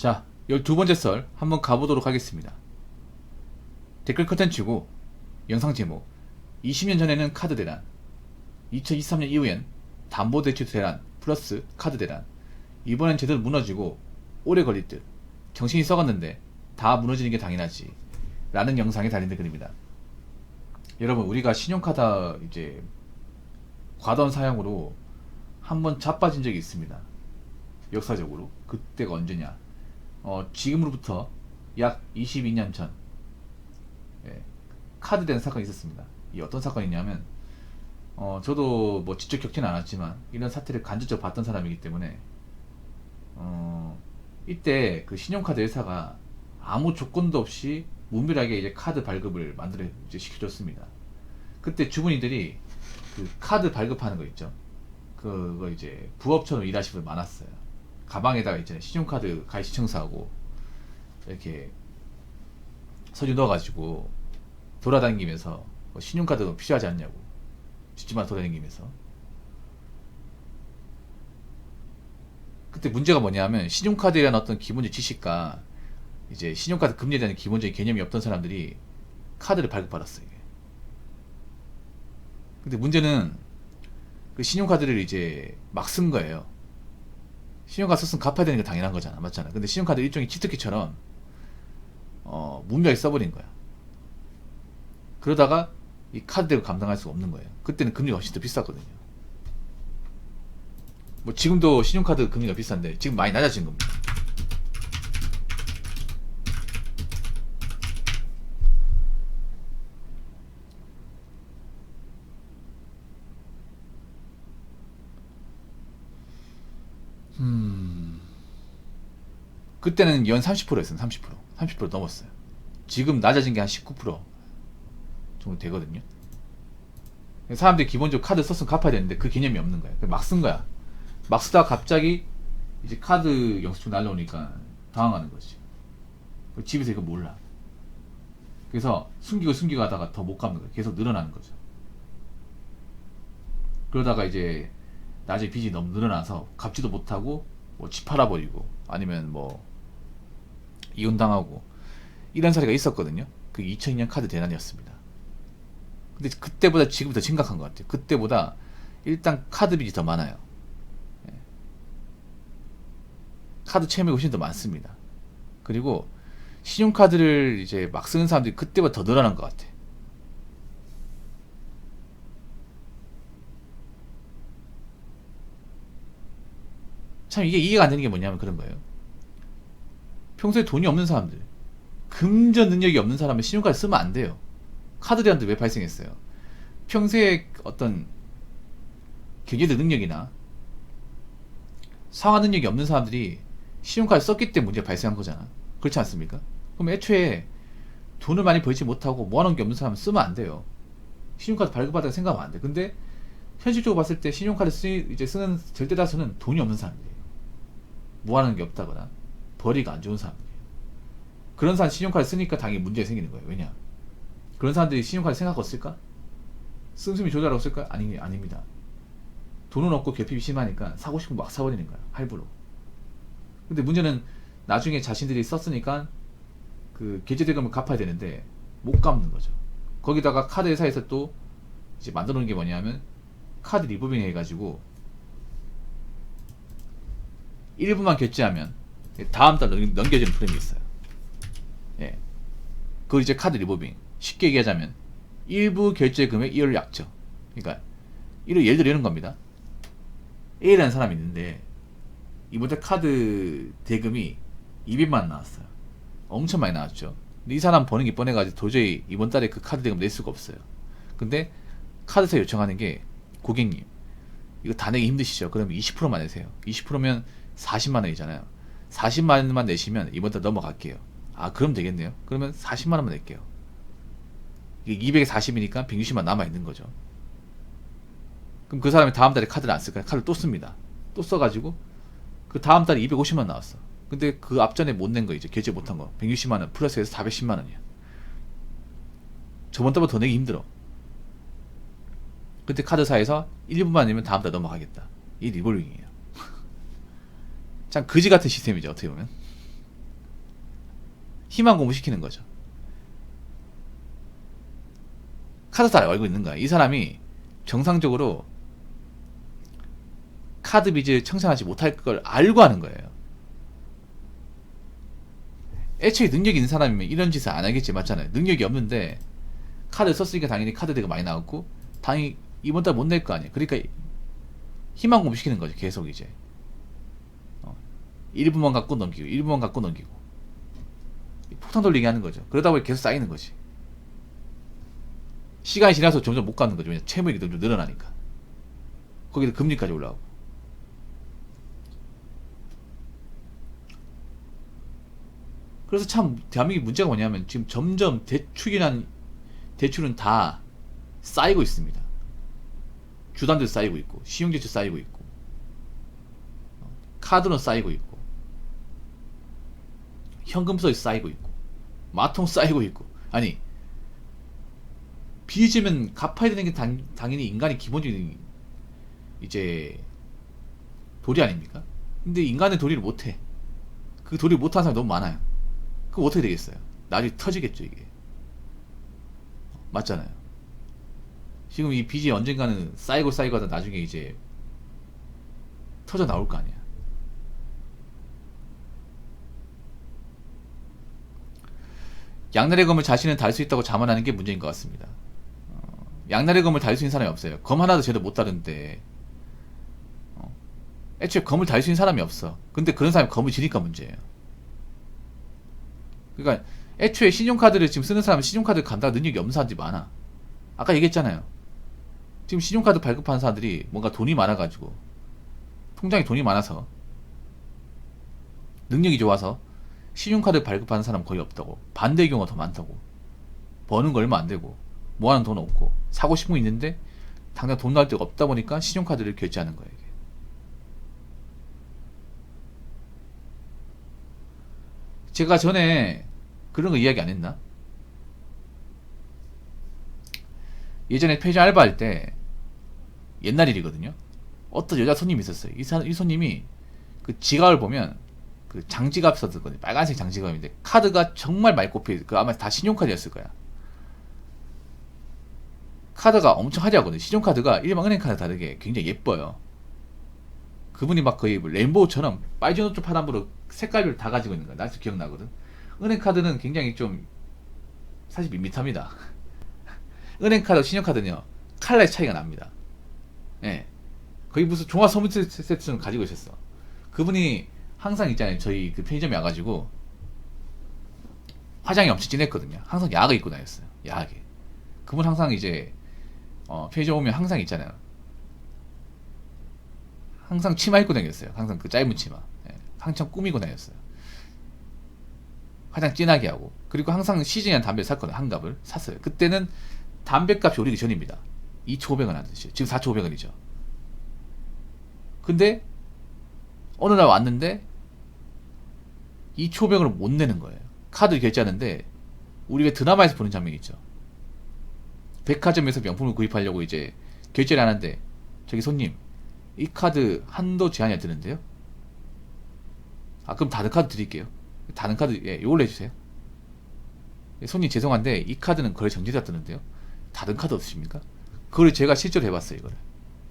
자, 12번째 썰 한번 가보도록 하겠습니다. 댓글 컨텐츠고 영상 제목 20년 전에는 카드 대란, 2023년 이후엔 담보대출 대란 플러스 카드 대란. 이번엔 제대로 무너지고 오래 걸릴 듯. 정신이 썩었는데 다 무너지는 게 당연하지 라는 영상에 달린 댓글입니다. 여러분, 우리가 신용카드 이제 과도한 사용으로 한번 자빠진 적이 있습니다. 역사적으로. 그때가 언제냐, 지금으로부터 약 22년 전 카드 된 사건이 있었습니다. 이 어떤 사건이냐면, 저도 뭐 직접 겪지는 않았지만 이런 사태를 간접적으로 봤던 사람이기 때문에 이때 그 신용카드 회사가 아무 조건도 없이 무밀하게 이제 카드 발급을 만들어 이제 시켜줬습니다. 그때 주부님들이 그 카드 발급하는 거 있죠. 그거 이제 부업처럼 일하시는 분 많았어요. 가방에다가 있잖아요, 신용카드 가입 신청서하고 이렇게 서류 넣어가지고 돌아다니면서 뭐 신용카드 필요하지 않냐고 집집마다 돌아다니면서. 그때 문제가 뭐냐면, 신용카드에 대한 어떤 기본적 지식과 이제 신용카드 금리에 대한 기본적인 개념이 없던 사람들이 카드를 발급받았어요. 이게. 근데 문제는 그 신용카드를 이제 막 쓴 거예요. 신용카드 썼으면 갚아야 되는 게 당연한 거잖아, 맞잖아. 근데 신용카드 일종의 치트키처럼 무리하게 써버린 거야. 그러다가 이 카드 대고 감당할 수가 없는 거예요. 그때는 금리가 훨씬 더 비쌌거든요. 뭐 지금도 신용카드 금리가 비싼데 지금 많이 낮아진 겁니다. 그때는 연 30%였어요. 30% 넘었어요. 지금 낮아진 게 한 19% 정도 되거든요. 사람들이 기본적으로 카드 썼으면 갚아야 되는데 그 개념이 없는 거야. 막 쓴 거야. 막 쓰다가 갑자기 이제 카드 영수증 날라오니까 당황하는 거지. 집에서 이거 몰라. 그래서 숨기고 하다가 더 못 갚는 거야. 계속 늘어나는 거죠. 그러다가 이제 나중에 빚이 너무 늘어나서 갚지도 못하고 뭐 집 팔아버리고 아니면 뭐 이혼당하고 이런 사례가 있었거든요. 그 2002년 카드 대란이었습니다. 근데 그때보다 지금 더 심각한 것 같아요. 그때보다 일단 카드 빚이 더 많아요. 카드 채무가 훨씬 더 많습니다. 그리고 신용카드를 이제 막 쓰는 사람들이 그때보다 더 늘어난 것 같아. 참 이게 이해가 안 되는 게 뭐냐면 그런 거예요. 평소에 돈이 없는 사람들, 금전 능력이 없는 사람은 신용카드 쓰면 안 돼요. 카드 대란도 왜 발생했어요? 평소에 어떤 경제적 능력이나 상환 능력이 없는 사람들이 신용카드 썼기 때문에 문제가 발생한 거잖아. 그렇지 않습니까? 그럼 애초에 돈을 많이 벌지 못하고 모아놓은 게 없는 사람은 쓰면 안 돼요. 신용카드 발급받아야 생각하면 안 돼. 근데 현실적으로 봤을 때 신용카드 이제 쓰는 절대 다수는 돈이 없는 사람들이에요. 모아놓은 게 없다거나 벌이가 안 좋은 사람들이에요. 그런 사람 신용카드 쓰니까 당연히 문제가 생기는 거예요. 왜냐? 그런 사람들이 신용카드 생각 없을까? 씀씀이 조절하고 쓸까? 아닙니다. 돈은 없고 결핍이 심하니까 사고 싶으면 막 사버리는 거야, 할부로. 근데 문제는 나중에 자신들이 썼으니까 그 결제대금을 갚아야 되는데 못 갚는 거죠. 거기다가 카드 회사에서 또 이제 만들어 놓은 게 뭐냐면, 카드 리보빙 해가지고 일부만 결제하면 다음 달 넘겨지는 프레임이 있어요. 예. 그걸 이제 카드 리보빙, 쉽게 얘기하자면 일부 결제 금액 1월 약정. 그러니까 예를 들어 이런 겁니다. A라는 사람이 있는데 이번 달 카드 대금이 200만 원 나왔어요. 엄청 많이 나왔죠. 근데 이 사람 버는 게 뻔해가지고 도저히 이번 달에 그 카드 대금 낼 수가 없어요. 근데 카드사 요청하는 게, 고객님 이거 다 내기 힘드시죠? 그러면 20%만 내세요. 20%면 40만 원이잖아요. 40만 원만 내시면 이번 달 넘어갈게요. 아, 그럼 되겠네요. 그러면 40만 원만 낼게요. 이게 240이니까 160만 남아 있는 거죠. 그럼 그 사람이 다음 달에 카드를 안 쓸까요? 카드를 또 씁니다. 또 써가지고 그 다음 달에 250만 나왔어. 근데 그 앞전에 못 낸 거, 이제 결제 못한 거 160만 원 플러스해서 410만 원이야. 저번 달보다 더 내기 힘들어. 그때 카드사에서 1부만 내면 다음 달 넘어가겠다. 이 리볼빙이에요. 참 그지 같은 시스템이죠, 어떻게 보면. 희망 공부시키는 거죠. 카드 다 알고 있는 거야. 이 사람이 정상적으로 카드 빚을 청산하지 못할 걸 알고 하는 거예요. 애초에 능력이 있는 사람이면 이런 짓을 안 하겠지, 맞잖아요. 능력이 없는데 카드 썼으니까 당연히 카드 대가 많이 나왔고 당연히 이번 달 못 낼 거 아니에요. 그러니까 희망 공부시키는 거죠. 계속 이제 1분만 갖고 넘기고 1분만 갖고 넘기고 폭탄 돌리게 하는 거죠. 그러다 보니 계속 쌓이는 거지. 시간이 지나서 점점 못 가는 거죠. 왜냐면 채무액이 좀 늘어나니까. 거기다 금리까지 올라오고. 그래서 참 대한민국의 문제가 뭐냐면 지금 점점 대출은 다 쌓이고 있습니다. 주담대 쌓이고 있고 신용대출 쌓이고 있고 카드론 쌓이고 있고 현금서에 쌓이고 있고 마통 쌓이고 있고. 아니 빚으면 갚아야 되는 게 당연히 인간의 기본적인 이제 도리 아닙니까? 근데 인간은 도리를 못해. 그 도리를 못하는 사람이 너무 많아요. 그럼 어떻게 되겠어요? 나중에 터지겠죠 이게. 맞잖아요. 지금 이 빚이 언젠가는 쌓이고 하다 나중에 이제 터져 나올 거 아니야. 양날의 검을 자신은 달 수 있다고 자만하는 게 문제인 것 같습니다. 양날의 검을 달 수 있는 사람이 없어요. 검 하나도 제대로 못 다루는데 애초에 검을 달 수 있는 사람이 없어. 근데 그런 사람이 검을 지니까 문제예요. 그러니까 애초에 신용카드를 지금 쓰는 사람은 신용카드 간다가 능력이 없는 사람들이 많아. 아까 얘기했잖아요. 지금 신용카드 발급하는 사람들이 뭔가 돈이 많아가지고 통장에 돈이 많아서 능력이 좋아서 신용카드 발급하는 사람 거의 없다고. 반대의 경우가 더 많다고. 버는 거 얼마 안 되고 모아놓은 돈 없고 사고 싶은 거 있는데 당장 돈 나올 데가 없다 보니까 신용카드를 결제하는 거예요. 이게. 제가 전에 그런 거 이야기 안 했나? 예전에 편의점 알바할 때 옛날 일이거든요. 어떤 여자 손님이 있었어요. 이 손님이 그 지갑을 보면 그 장지갑 썼거든요. 빨간색 장지갑인데 카드가 정말 맑고 그 아마 다 신용카드였을 거야. 카드가 엄청 화려하거든요. 신용카드가 일반 은행카드 다르게 굉장히 예뻐요. 그분이 막 거의 램보처럼 빨주노트 파란불로 색깔별로 다 가지고 있는 거야. 나도 기억나거든. 은행카드는 굉장히 좀 사실 밋밋합니다. 은행카드, 신용카드는요 칼라의 차이가 납니다. 예. 거의 무슨 종합 선물 세트처럼 가지고 있었어. 그분이 항상 있잖아요. 저희 그 편의점에 와가지고 화장이 엄청 진했거든요. 항상 야하게 입고 다녔어요. 야하게. 그분 항상 이제 편의점 오면 항상 있잖아요. 항상 치마 입고 다녔어요. 항상 그 짧은 치마. 예. 항상 꾸미고 다녔어요. 화장 진하게 하고. 그리고 항상 시즌이한 담배를 샀거든요. 한 갑을 샀어요. 그때는 담배값이 오르기 전입니다. 2,500원 하듯이. 지금 4,500원이죠. 근데 어느 날 왔는데 2,500원을 못 내는 거예요. 카드 결제하는데 우리 왜 드라마에서 보는 장면이 있죠. 백화점에서 명품을 구입하려고 이제 결제를 하는데 저기 손님 이 카드 한도 제한이 드는데요. 아 그럼 다른 카드 드릴게요. 다른 카드 이걸로 해주세요. 손님 죄송한데 이 카드는 거래 정지가 뜨는데요. 다른 카드 없으십니까? 그걸 제가 실제로 해봤어요. 이거를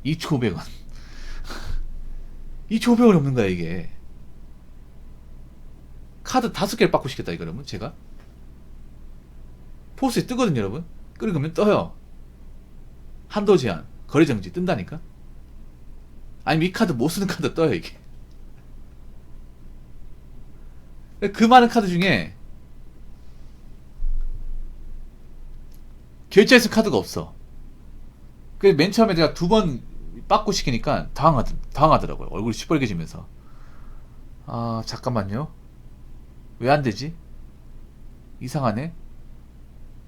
2,500원 2,500원이 없는 거야 이게. 카드 5개를 받고 싶겠다 이거라면 제가 포스에 뜨거든요 여러분. 그러면 떠요. 한도 제한 거래 정지 뜬다니까. 아니면 이 카드 못 쓰는 카드 떠요 이게. 그 많은 카드 중에 결제할 수 카드가 없어. 그래서 맨 처음에 제가 2번 빠꾸 시키니까 당황하더라고요. 얼굴이 시뻘개지면서 아 잠깐만요. 왜 안 되지? 이상하네.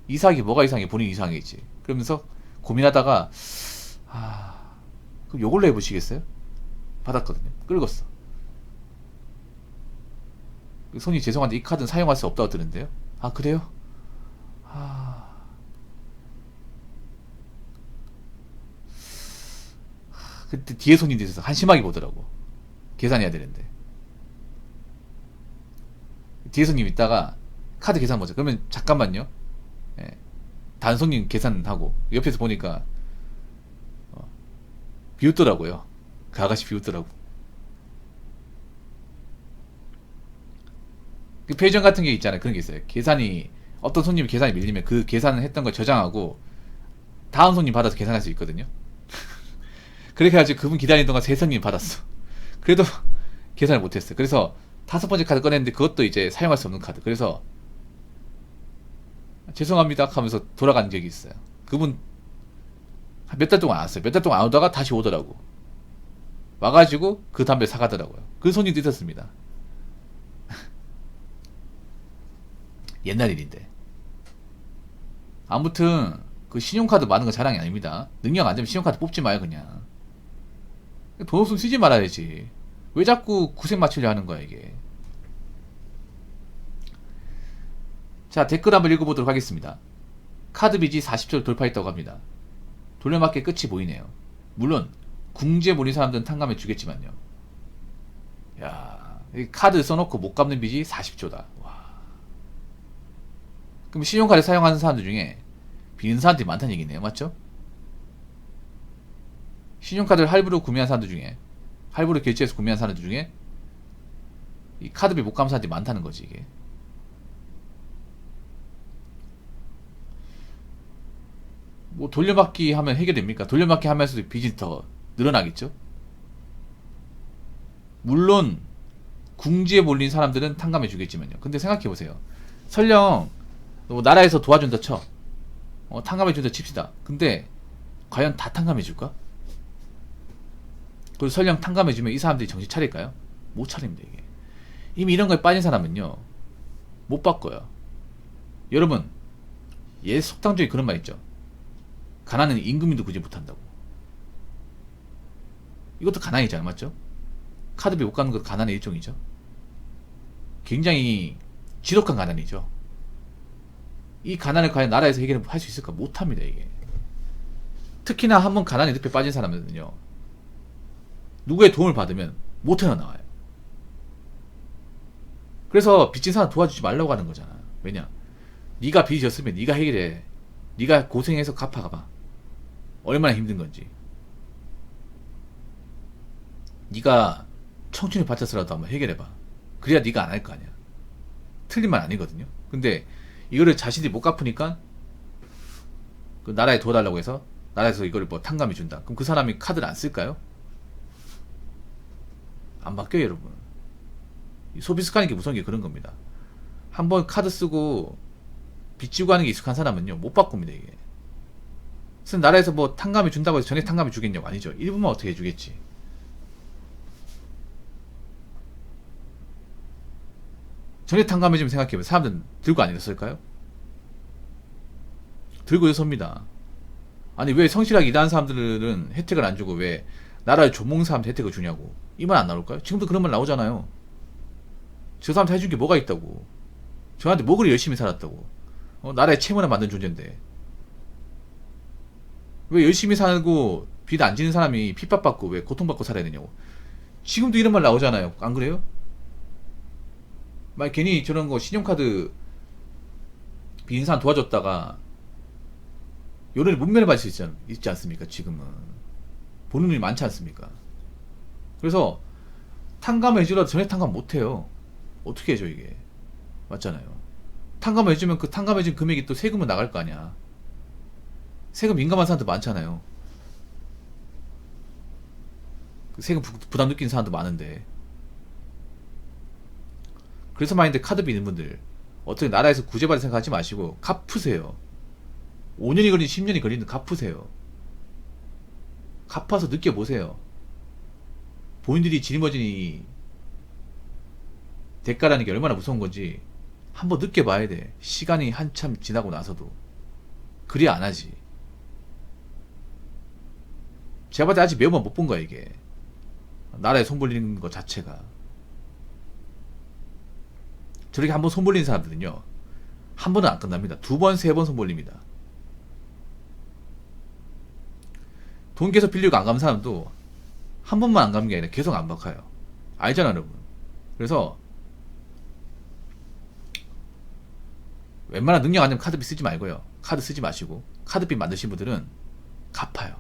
이상하게 뭐가 이상해? 본인이 이상해지. 그러면서 고민하다가 그럼 요걸로 해보시겠어요? 받았거든요. 끌었어. 손이 죄송한데 이 카드는 사용할 수 없다고 뜨는데요. 아 그래요? 그때 뒤에 손님들이 있어서 한심하게 보더라고. 계산해야 되는데 뒤에 손님 있다가 카드 계산 보자. 그러면 잠깐만요. 예. 단손님 계산하고 옆에서 보니까 비웃더라고요. 그 아가씨 비웃더라고. 그 편의점 같은 게 있잖아요. 그런 게 있어요. 계산이 어떤 손님이 계산이 밀리면 그 계산을 했던 걸 저장하고 다음 손님 받아서 계산할 수 있거든요. 그렇게 해가지고 그분 기다리는 동안 세 손님 받았어. 그래도 계산을 못했어요. 그래서 다섯 번째 카드 꺼냈는데 그것도 이제 사용할 수 없는 카드. 그래서 죄송합니다 하면서 돌아간 적이 있어요. 그분 몇 달 동안 안 왔어요. 몇 달 동안 안 오다가 다시 오더라고. 와가지고 그 담배 사가더라고요. 그 손님도 있었습니다. 옛날 일인데. 아무튼 그 신용카드 많은 건 자랑이 아닙니다. 능력 안 되면 신용카드 뽑지 마요 그냥. 돈 없으면 쓰지 말아야지. 왜 자꾸 구색 맞추려 하는 거야 이게. 자, 댓글 한번 읽어보도록 하겠습니다. 카드 빚이 40조를 돌파했다고 합니다. 돌려막기 끝이 보이네요. 물론 궁지에 몰린 사람들은 탕감해 주겠지만요. 야, 카드 써놓고 못 갚는 빚이 40조다. 와. 그럼 신용카드 사용하는 사람들 중에 빚는 사람들이 많다는 얘기네요. 맞죠? 신용카드를 할부로 구매한 사람들 중에, 할부로 결제해서 구매한 사람들 중에 이 카드비 못 갚는 사람들이 많다는 거지 이게. 뭐 돌려받기 하면 해결됩니까? 돌려받기 하면서도 빚이 더 늘어나겠죠? 물론 궁지에 몰린 사람들은 탕감해 주겠지만요. 근데 생각해보세요. 설령 뭐 나라에서 도와준다 쳐. 탕감해 준다 칩시다. 근데 과연 다 탕감해 줄까? 그리고 설령 탕감해 주면 이 사람들이 정신 차릴까요? 못 차립니다 이게. 이미 이런 거에 빠진 사람은요 못 바꿔요. 여러분, 예 속담 중에 그런 말 있죠. 가난은 임금님도 구제 못한다고. 이것도 가난이잖아요. 맞죠? 카드비 못 갚는 것도 가난의 일종이죠. 굉장히 지독한 가난이죠. 이 가난을 과연 나라에서 해결할 수 있을까? 못합니다 이게. 특히나 한번 가난의 늪에 빠진 사람은요 누구의 도움을 받으면 못 헤어나와요. 그래서 빚진 사람 도와주지 말라고 하는 거잖아. 왜냐? 네가 빚이 졌으면 네가 해결해. 네가 고생해서 갚아가봐. 얼마나 힘든 건지. 네가 청춘이 바쳐서라도 한번 해결해봐. 그래야 네가 안 할 거 아니야. 틀린 말 아니거든요. 근데 이거를 자신들이 못 갚으니까 그 나라에 도와달라고 해서 나라에서 이거를 뭐 탕감해 준다. 그럼 그 사람이 카드를 안 쓸까요? 안 바뀌어요 여러분. 소비 습관이 게 무서운 게 그런 겁니다. 한번 카드 쓰고 빚지고 하는 게 익숙한 사람은요 못 바꿉니다 이게. 그래서 나라에서 뭐 탕감해 준다고 해서 전액 탕감해 주겠냐고. 아니죠. 일부만 어떻게 해주겠지. 전액 탕감해 주면 생각해보면 사람들은 들고 안 일었을까요? 들고 일섭니다. 아니 왜 성실하게 일하는 사람들은 혜택을 안 주고 왜 나라를 좀먹는 사람한테 혜택을 주냐고. 이 말 안 나올까요? 지금도 그런 말 나오잖아요. 저 사람한테 해준 게 뭐가 있다고. 저한테 뭐 그리 열심히 살았다고. 나라의 채무나 만든 존재인데 왜 열심히 살고 빚 안 지는 사람이 핍박받고 왜 고통받고 살아야 되냐고. 지금도 이런 말 나오잖아요. 안 그래요? 막 괜히 저런 거 신용카드 빚는 사람 도와줬다가 요런에 문면을 받을 수 있지 않습니까? 지금은 보는 눈이 많지 않습니까? 그래서 탕감을 해주라도 전액 탕감 못해요. 어떻게 해줘 이게. 맞잖아요. 탕감을 해주면 그 탕감해준 금액이 또 세금은 나갈 거 아니야. 세금 민감한 사람도 많잖아요. 그 세금 부담 느끼는 사람도 많은데. 그래서 말인데 카드 빚는 분들 어떻게 나라에서 구제받을 생각하지 마시고 갚으세요. 5년이 걸리든 10년이 걸리든 갚으세요. 갚아서 느껴보세요. 본인들이 짊어진 대가라는 게 얼마나 무서운 건지 한번 느껴봐야 돼. 시간이 한참 지나고 나서도. 그래야 안 하지. 제가 봤을 때 아직 매우만 못 본 거야 이게. 나라에 손 벌리는 것 자체가. 저렇게 한번 손 벌리는 사람들은요 한 번은 안 끝납니다. 두 번, 세 번 손 벌립니다. 돈 계속 빌리고 안 갚는 사람도 한 번만 안 갚는 게 아니라 계속 안 갚아요. 알잖아 여러분. 그래서 웬만한 능력 안 되면 카드비 쓰지 말고요. 카드 쓰지 마시고 카드비 만드신 분들은 갚아요.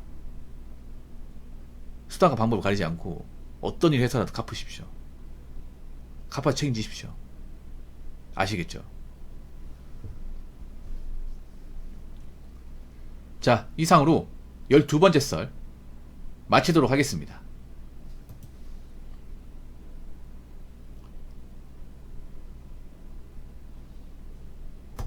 수단과 방법을 가리지 않고 어떤 일 해서라도 갚으십시오. 갚아 책임지십시오. 아시겠죠? 자, 이상으로 12번째 썰 마치도록 하겠습니다.